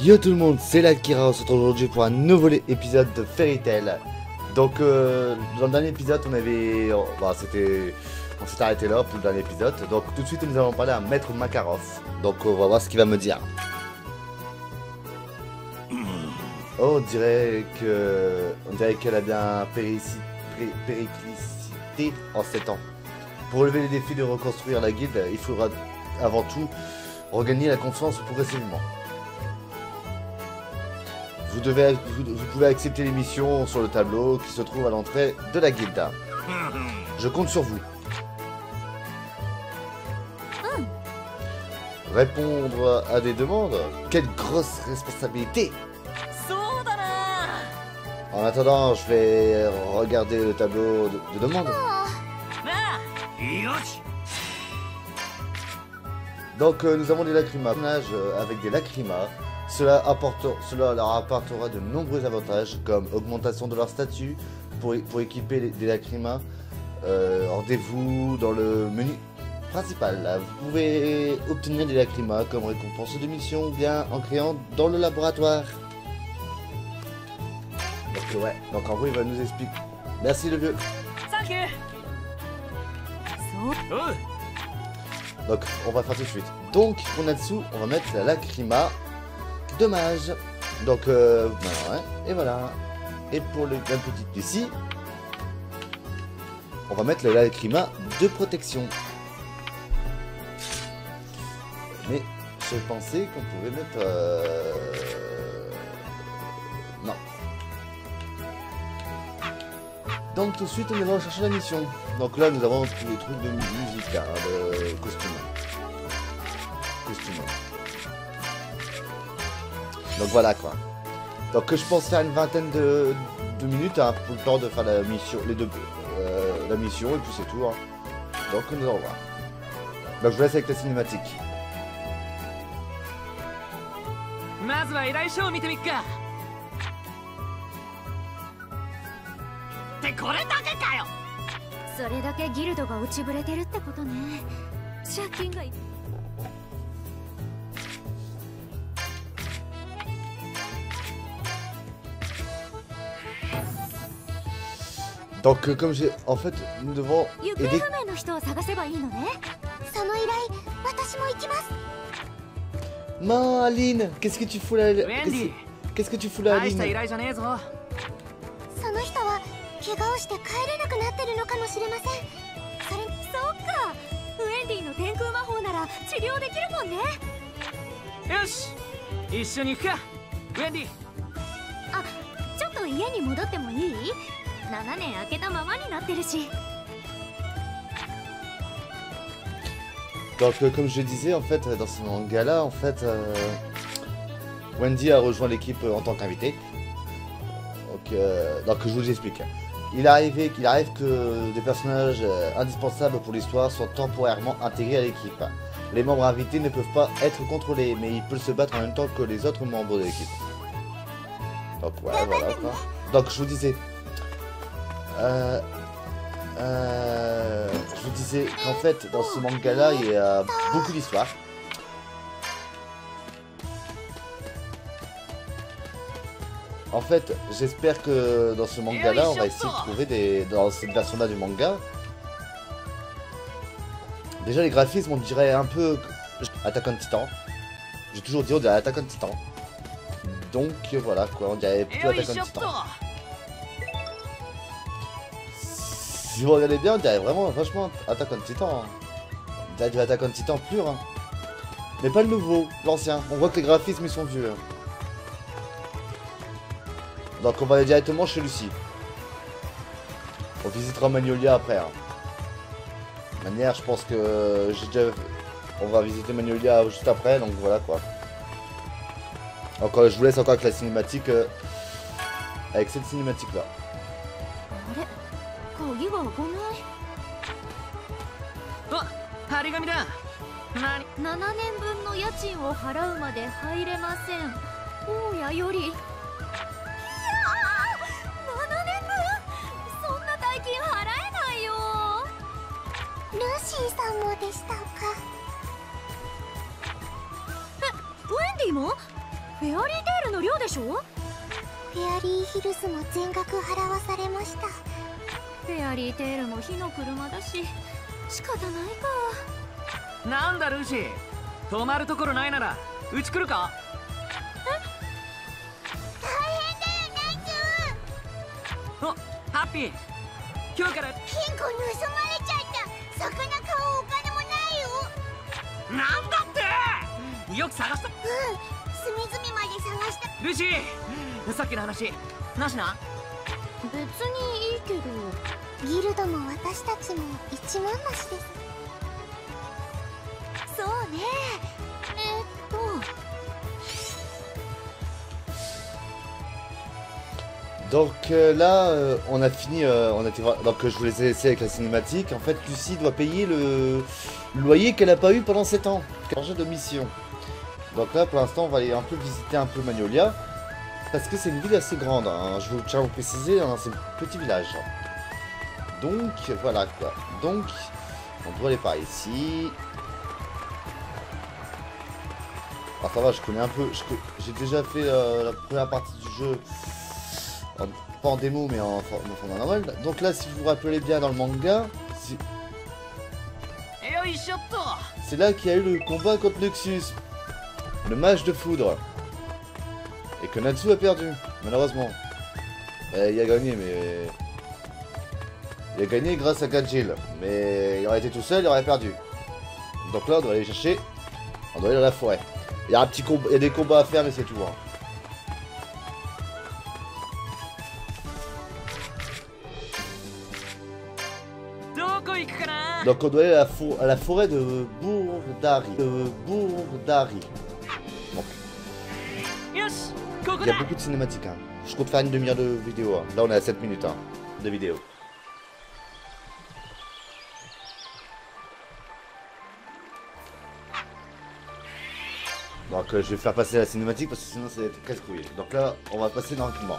Yo tout le monde, c'est l'Akira, on se retrouve aujourd'hui pour un nouveau épisode de Fairy Tail. Donc dans le dernier épisode on avait... on s'est arrêté là pour le dernier épisode. Donc tout de suite nous allons parler à Maître Makarov. Donc on va voir ce qu'il va me dire. Oh, on dirait qu'elle a bien périclité en 7 ans. Pour relever les défis de reconstruire la guilde, il faudra avant tout regagner la confiance progressivement. Vous pouvez accepter les missions sur le tableau qui se trouve à l'entrée de la guilde. Je compte sur vous. Répondre à des demandes? Quelle grosse responsabilité! En attendant, je vais regarder le tableau de demande. Donc nous avons des lacrymas. Avec des lacrymas, cela leur apportera de nombreux avantages comme augmentation de leur statut pour équiper des lacrymas. Rendez-vous dans le menu principal. Vous pouvez obtenir des lacrymas comme récompense de mission ou bien en créant dans le laboratoire. Donc ouais, donc en gros il va nous expliquer. Merci le vieux. Donc on va faire tout de suite. Donc pour Natsu, on va mettre la lacryma de mage. Donc voilà, et voilà. Et pour la petite ici, on va mettre le lacryma de protection. Mais je pensais qu'on pouvait mettre non. Donc tout de suite on va chercher la mission. Donc là nous avons tous les trucs de musique, de costume. Donc voilà quoi. Donc je pense faire une vingtaine de minutes pour le temps de faire la mission, la mission et puis c'est tout. Donc nous allons voir. Donc je vous laisse avec la cinématique. Donc comme j'ai... En fait, nous devons aider... Man, Aline, qu'est-ce que tu fous là? Qu'est-ce que tu fous là, Aline? Donc comme je disais en fait dans ce manga là en fait Wendy a rejoint l'équipe en tant qu'invité. Donc je vous explique. Il arrive que des personnages indispensables pour l'histoire sont temporairement intégrés à l'équipe. Les membres invités ne peuvent pas être contrôlés, mais ils peuvent se battre en même temps que les autres membres de l'équipe. Donc ouais, voilà quoi. Donc je vous disais qu'en fait dans ce manga là il y a beaucoup d'histoires. En fait j'espère que dans ce manga là on va essayer de trouver dans cette version là du manga. Déjà les graphismes on dirait un peu Attack on Titan. J'ai toujours dit on dirait Attack on Titan. Donc voilà quoi, on dirait plutôt Attack on Titan. Si vous regardez bien, on dirait vraiment vachement Attack on Titan. On dirait du Attack on Titan pur. Mais pas le nouveau, l'ancien. On voit que les graphismes ils sont vieux. Donc on va aller directement chez Lucie. On visitera Magnolia après. De manière, je pense que on va visiter Magnolia juste après, donc voilà quoi. Encore, je vous laisse encore avec la cinématique, avec cette cinématique là. フェアリーテールの寮でしょ。フェアリーヒルズも全額払わされました。フェアリーテールも火の車だし仕方ないか。なんだルシー、泊まるところないならうち来るか。大変だよ、お、ハッピー、今日から金庫盗まれちゃった。魚買うお金もないよ。なんだってよく探した。隅々まで探した。ルシー、さっきの話なしな。別にいいけど。ギルドも私たちも一文なしです。そうね。Donc là, on a fini, donc je vous les ai laissés avec la cinématique. En fait, Lucie doit payer le loyer qu'elle n'a pas eu pendant 7 ans, qu'elle a changé de mission. Donc là, pour l'instant, on va aller un peu visiter un peu Magnolia, parce que c'est une ville assez grande, hein. Je vous tiens à vous préciser, hein, c'est un petit village. Donc, voilà quoi. Donc, on doit aller par ici. Alors ça va, je connais un peu, j'ai déjà fait la première partie du jeu. Pas en démo mais en format normal. Donc là, si vous vous rappelez bien dans le manga, c'est là qu'il y a eu le combat contre Luxus, le mage de foudre, et que Natsu a perdu, malheureusement. Il a gagné, mais il a gagné grâce à Gajil, mais il aurait été tout seul, il aurait perdu. Donc là, on doit aller chercher, on doit aller dans la forêt. Il y a un petit combat, il y a des combats à faire, mais c'est tout. Hein. Donc on doit aller à la forêt de Bourdari. Donc. Il y a beaucoup de cinématiques. Hein. Je compte faire une demi-heure de vidéo. Hein. Là on est à 7 minutes hein, de vidéo. Donc je vais faire passer la cinématique parce que sinon c'est casse-couille. Donc là on va passer tranquillement.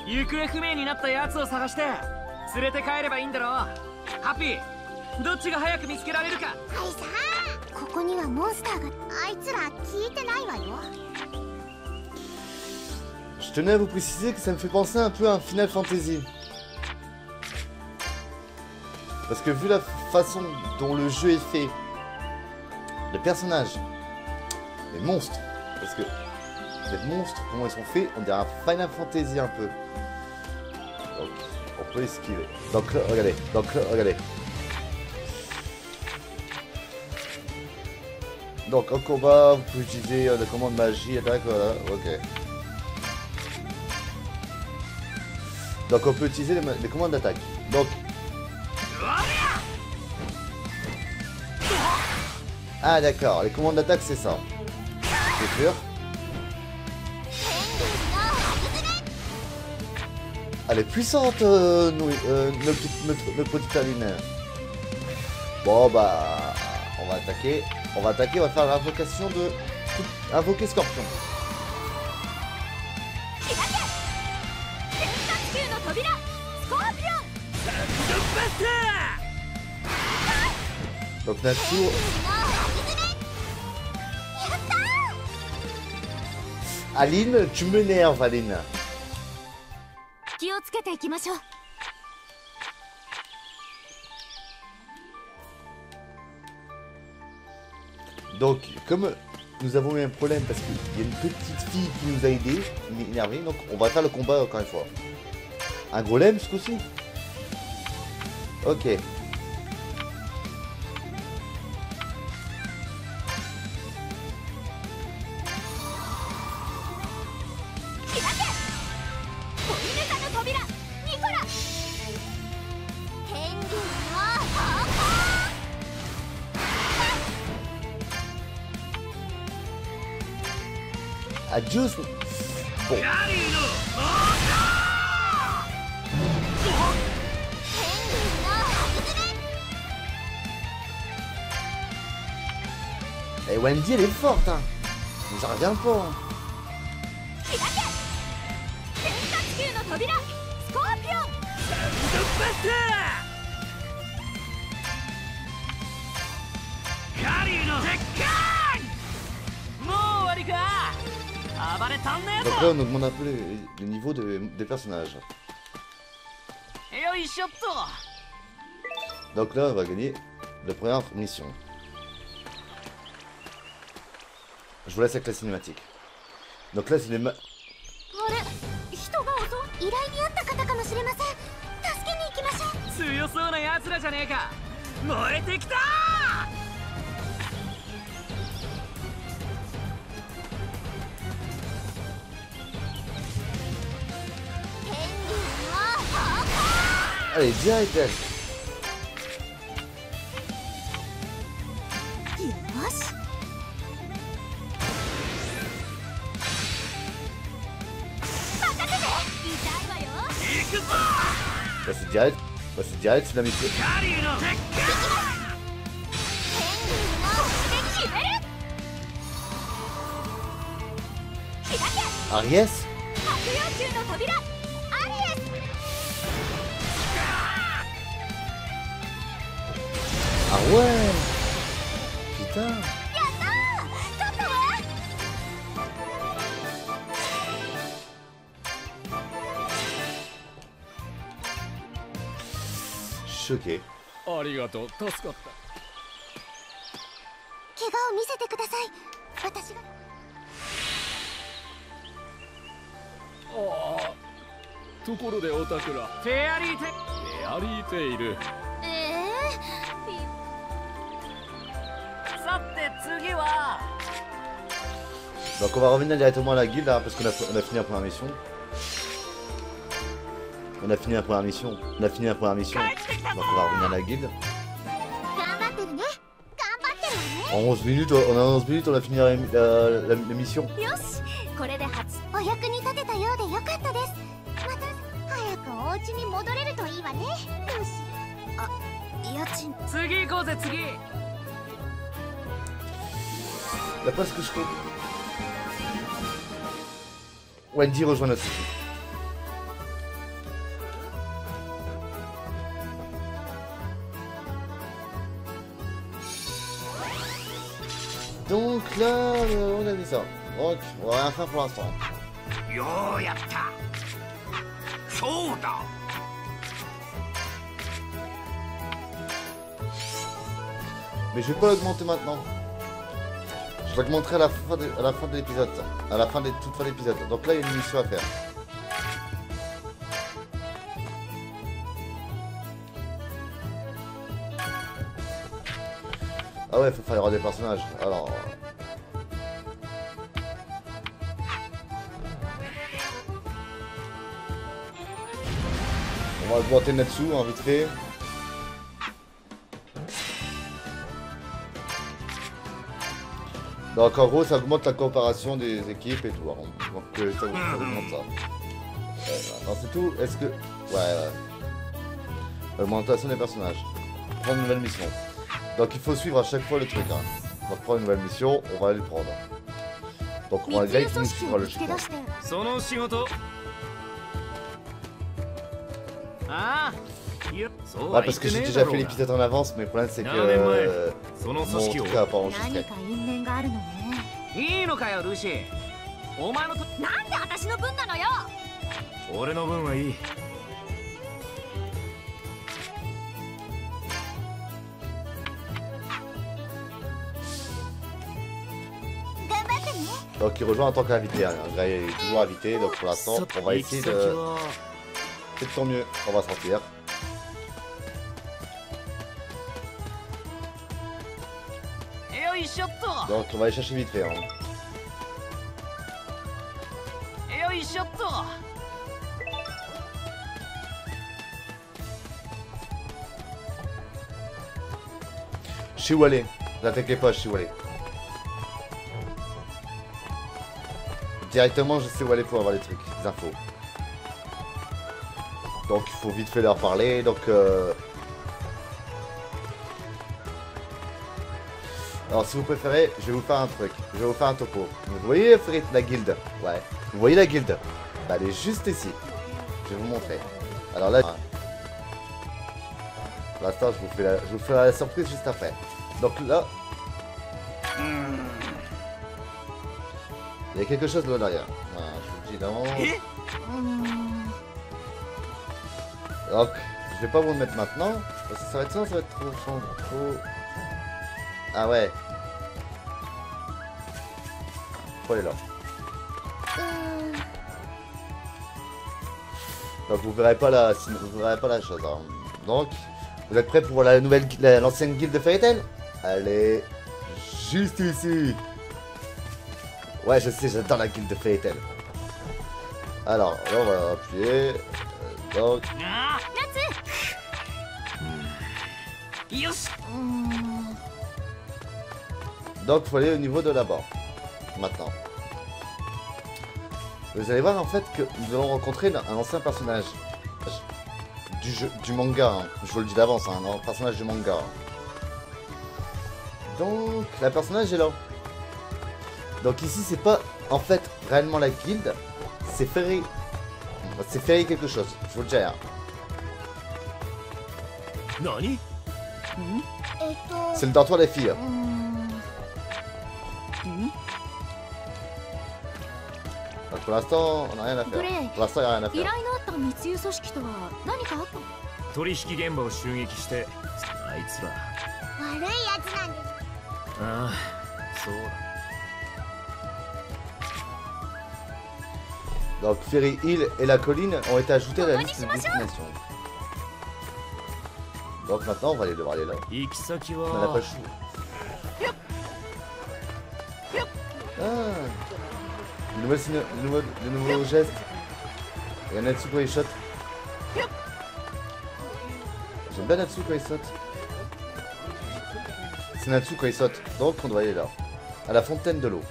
行方不明になったやつを探して連れて帰ればいいんだろう。ハッピー、どっちが早く見つけられるか。はいさあ、ここにはモンスターが。あいつら聞いてないわよ。Je tenais à vous préciser que ça me fait penser un peu à un Final Fantasy. Parce que vu la façon dont le jeu est fait, les personnages, les monstres, parce que les monstres, comment ils sont faits, on dirait un Final Fantasy un peu. Donc, on peut esquiver. Donc, regardez. Donc, regardez. Donc, en combat, vous pouvez utiliser la commande magie, attaque, voilà, ok. Donc, on peut utiliser les commandes d'attaque. Donc. Ah, d'accord, les commandes d'attaque, c'est ça. C'est sûr. Elle est puissante, notre petite Aline. Bon, bah, on va attaquer. On va faire l'invocation de... Invoquer Scorpion. Donc Natsu... Aline, tu m'énerves, Aline. Donc, comme nous avons eu un problème parce qu'il y a une petite fille qui nous a aidé, qui est énervée, donc on va faire le combat encore une fois. Un golem ce coup-ci. Ok. Adieu. Bon. Et Wendy elle est forte hein. J'en reviens pas hein. Donc là on augmente un peu les niveaux des personnages. Donc là on va gagner la première mission. Je vous laisse avec la cinématique. Donc là c'est les あれ人が依頼にあった方かもしれません。助けに行きましょう。強そうな奴らじゃねえか。燃えてきた天竜の方向。 Allez, direct, direct. よし。 Bah, c'est direct. Bah, c'est direct, c'est la mission. Aries? Ah ouais! Putain! Choqué. ありがとう、助かった。怪我を見せてください。私が。ああ、ところでおたくら、フェアリーテフェアリーテイル。さて次は Donc on va revenir directement à la guilde hein, parce qu'on a fini la première mission. On a fini la première mission. On a fini la première mission. Donc on va revenir à la guilde. 頑張ってるね。頑張ってるわね。 En 11 minutes, on a 11 minutes, on a fini la mission. よし、これで初お役に立てたようでよかったです。また早くお家に戻れるといいわね。よし。あ、家賃。次行こうぜ次 D'après ce que je trouve. Wendy rejoint notre équipe. Donc là, on a dit ça. Donc, on va rien faire pour l'instant. ようやったそうだ Mais je vais pas l'augmenter maintenant. Je l'augmenterai à la fin de l'épisode. À la fin de toute fin d'épisode. Donc là, il y a une mission à faire. Ah ouais, faut faire les rois des personnages. Alors... On va augmenter Natsu, hein, vite fait. Donc en gros, ça augmente la coopération des équipes et tout. Hein. Donc ça augmente ça. Non, c'est tout. Est-ce que... Ouais. Augmentation des personnages. Prendre une nouvelle mission. Donc il faut suivre à chaque fois le truc. Hein. On va prendre une nouvelle mission, on va aller le prendre. Donc on va directement suivre le chemin. その仕事ああ Ah, parce que j'ai déjà fait l'épisode en avance, mais le problème c'est que mon truc a pas enregistré. いいのかよルシーお前のとなんで私の分なのよ。俺の分はいい 頑張ってね。 Donc il rejoint en tant qu'invité. Hein. Le gars est toujours invité, donc pour l'instant on va essayer de... C'est de son mieux, on va sortir. Donc on va aller chercher vite fait. Hein. Je suis où aller. N'attaquez pas, je suis où aller. Directement, je sais où aller pour avoir les trucs, les infos. Donc il faut vite fait leur parler. Donc alors si vous préférez, je vais vous faire un truc. Je vais vous faire un topo. Vous voyez la guilde? Ouais. Vous voyez la guilde? Bah, elle est juste ici. Je vais vous montrer. Alors là, pour l'instant, je vous fais la surprise juste après. Donc là, Il y a quelque chose là derrière. Voilà, je vous le dis d'avance. Donc, je vais pas vous le mettre maintenant. Parce que ça va être ça, ça va être trop... Ah ouais. Faut aller là. Donc vous verrez pas la chose. Hein. Donc, vous êtes prêts pour la nouvelle, l'ancienne guilde de Fairy Tail? Elle est juste ici. Ouais, je sais, j'adore la guilde de Fairy Tail. Alors, là, on va appuyer. Donc. Donc, faut aller au niveau de là-bas. Maintenant. Vous allez voir en fait que nous allons rencontrer un ancien personnage du manga. Hein. Je vous le dis d'avance, hein, un personnage du manga. Donc, la personnage est là. Donc ici, c'est pas en fait réellement la guilde, c'est Fairy. C'est Fairy quelque chose, je vous le dis. Hein. Nani? C'est le dortoir des filles. Donc pour l'instant, on n'a rien à faire. Pour l'instant, il n'y a rien à faire. 取引現場を襲撃してあいつら悪いやつなんです。ああそうだ Donc Fairy Hill et la colline ont été ajoutés à la liste de destination. Donc maintenant, on va devoir aller là. On n'a pas le choix. Ah, le nouveau geste. Il y a Natsu quand il shot. J'aime bien Natsu quand il saute. C'est Natsu quand il saute. Donc on doit aller là. À la fontaine de l'eau.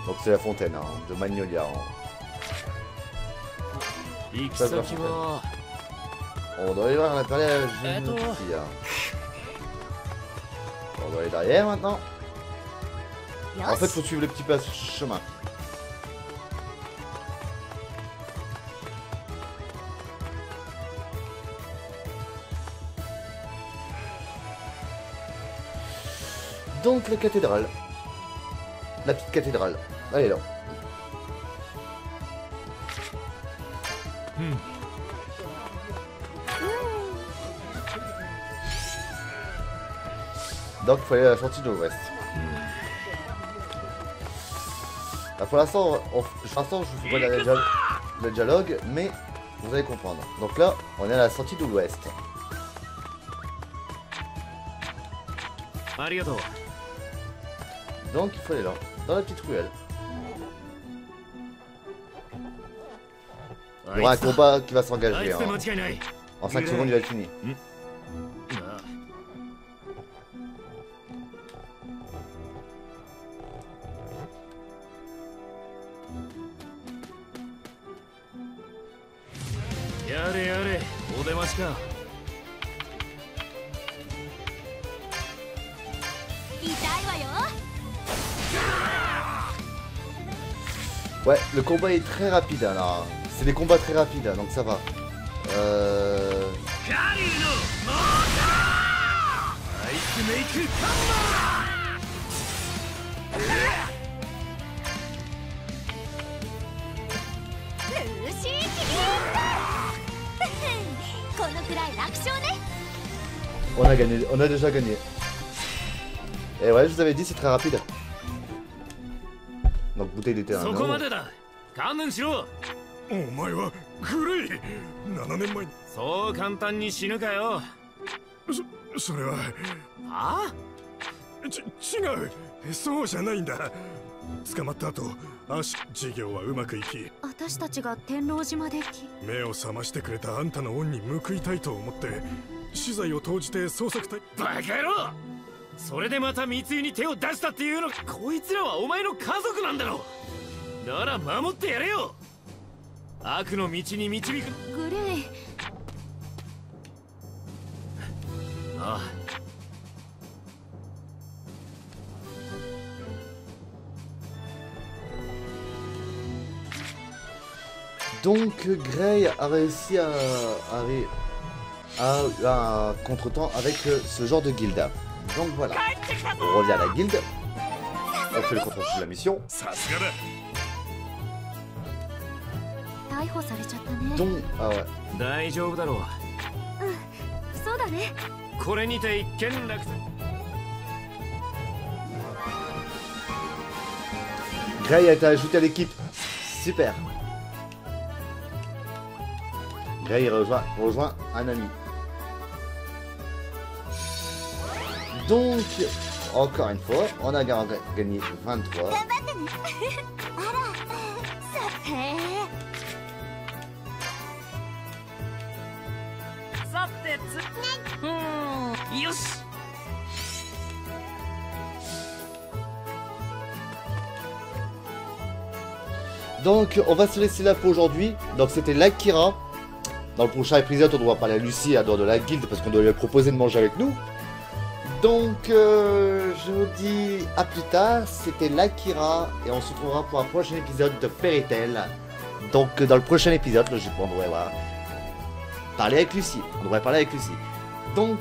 Donc c'est la fontaine hein, de Magnolia. Hein. Ça, c'est la fontaine. On doit aller voir, on a parlé à la jeune fille. Hein. On doit aller derrière maintenant. En fait, faut suivre le petit chemin. Donc la cathédrale. La petite cathédrale. Elle est là. Donc il faut aller à la sortie de l'ouest. Pour l'instant, je vous ferai le dialogue, mais vous allez comprendre. Donc là, on est à la sortie de l'ouest. Donc il faut aller là, dans la petite ruelle. Il y aura un combat qui va s'engager. Hein. En 5 secondes, il va être fini. Ouais, le combat est très rapide alors. C'est des combats très rapides, donc ça va. On a gagné, on a déjà gagné. Et ouais, je vous avais dit, c'est très rapide. Donc bouteille d'été. Hein,そう簡単に死ぬかよ。それは。はあ？違う。そうじゃないんだ。捕まった後、事業はうまくいき。私たちが天狼島で目を覚ましてくれたあんたの恩に報いたいと思って、資材を投じて捜索隊。バカ野郎！それでまた密輸に手を出したっていうの？こいつらはお前の家族なんだろ。なら守ってやれよ。悪の道に導く。グレイ。ああ。Donc Grey a réussi à un contretemps avec ce genre de guilde. Donc voilà, on revient à la guilde, on fait le compte rendu de la mission. さすがだ 逮捕されちゃったね。 Donc, ah ouais. 大丈夫だろう。そうだね。これにて一件落着。 Gray a été ajouté à l'équipe. Super. Gray rejoint un ami. Donc, encore une fois, on a gagné 23. 頑張ってね。あら、さへえ。さてよし Donc, on va se laisser là pour aujourd'hui. Donc, c'était l'Akira. Dans le prochain épisode, on doit parler à Lucie à dehors de la guilde parce qu'on doit lui proposer de manger avec nous. Donc, je vous dis à plus tard. C'était l'Akira et on se retrouvera pour un prochain épisode de Fairy Tail. Donc, dans le prochain épisode, logiquement, on devrait parler avec Lucie. On devrait parler avec Lucie. Donc,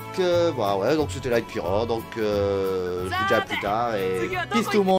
voilà, ouais, donc c'était l'Akira. Donc, je vous dis à plus tard et peace tout le monde.